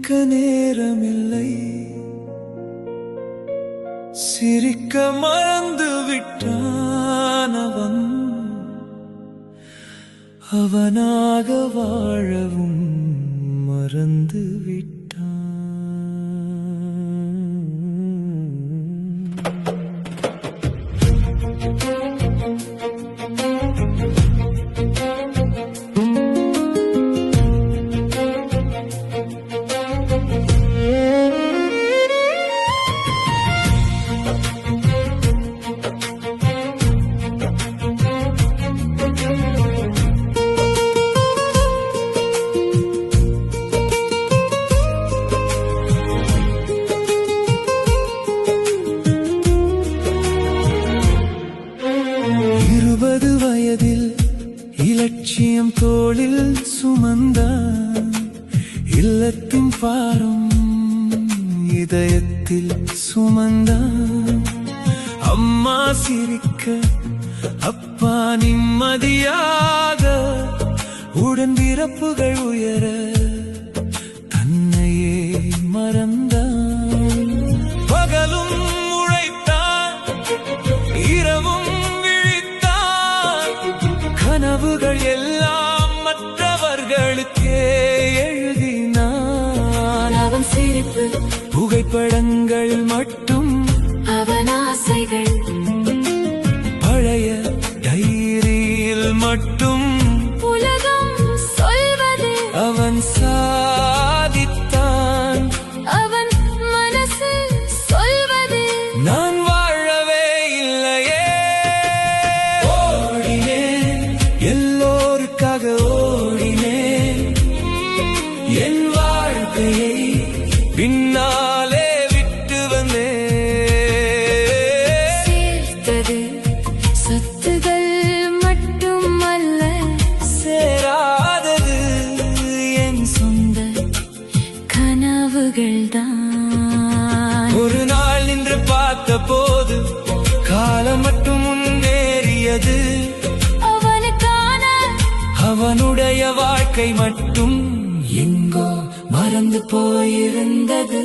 சிந்திக்க நேரமில்லை, சிரிக்க மறந்து விட்டான் அவன். அவனாக வாழவும் மறந்து விட்டான். இலட்சியம் தோளில் சுமந்தான், இல்லத்தின் பாரம் இதயத்தில் சுமந்தான். அம்மா சிரிக்க அப்பா நிம்மதியாக, உடன்பிறப்புகள் உயர தன்னையே மறந்தான். பகலும் உழைத்தான், இரவும் கனவுகள் எல்லாம் மற்றவர்களுக்கே எழுதினான். அவன் சிரிப்பு புகைப்படங்கள் மட்டும், அவன் ஆசைகள் பழைய டைரியில் மட்டும். உலகம் சொல்வது அவன் சாதித்தான், அவன் மனசு சொல்வது நான் வாழவே இல்லையே. எல்லோருக்காக ஓடினேன், என் வாழ்க்கையை பின்னாலே விட்டு வந்தேன். சேர்த்தது சொத்துகள் மட்டும் அல்ல, சேராதது என் சொந்த கனவுகள் தான். ஒரு நாள் நின்று பார்த்த போது காலம் மட்டும் முன்னேறியது. அவனுடைய வாழ்க்கை மட்டும் எங்கோ மறந்து போயிருந்தது.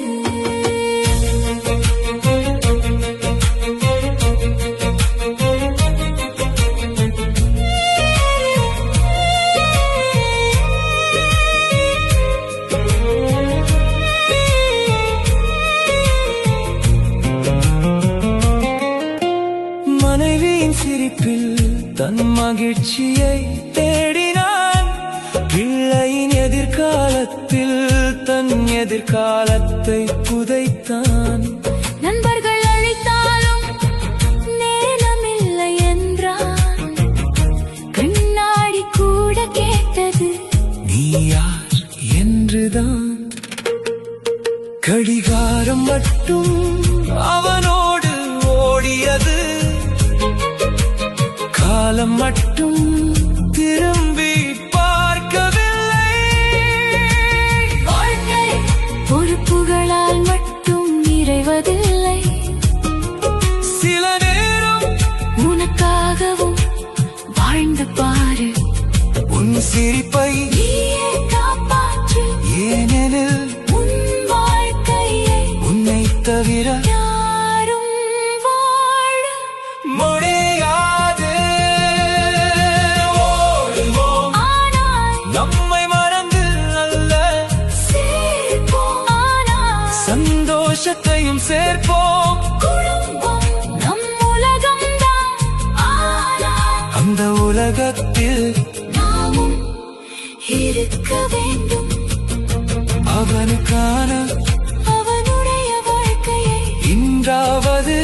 மனைவியின் சிரிப்பில் தன் மகிழ்ச்சியை தேடினான், பிள்ளையின் எதிர்காலத்தில் தன் எதிர்காலத்தை புதைத்தான். நண்பர்கள் அழைத்தாலும் நேரமில்லை என்றான், கண்ணாடி கூட கேட்டது நீ யார் என்றுதான். கடிகாரம் மட்டும் அவனோடு ஓடியது, காலம் மட்டும் திரும்பி பார்க்கவில்லை. வாழ்க்கை பொறுப்புகளால் மட்டும் நிறைவதில்லை, சில நேரம் உனக்காகவும் வாழ்ந்து பாரு. உன் சிரிப்பை நீயே காப்பாற்று, ஏனெனில் உன் வாழ்க்கையை உன்னை தவிர யாரும் வாழ முடியாது. ஓடுவோம், ஆனால் நம்மை மறந்து அல்ல, சேர்ப்போம். ஆனால் சந்தோஷத்தையும் சேர்ப்போம். குடும்பம் நம் உலகம்தான், ஆனால் அந்த உலகத்தில் நாமும் இருக்க வேண்டும். அவனுக்கான அவனுடைய வாழ்க்கையை இன்றாவது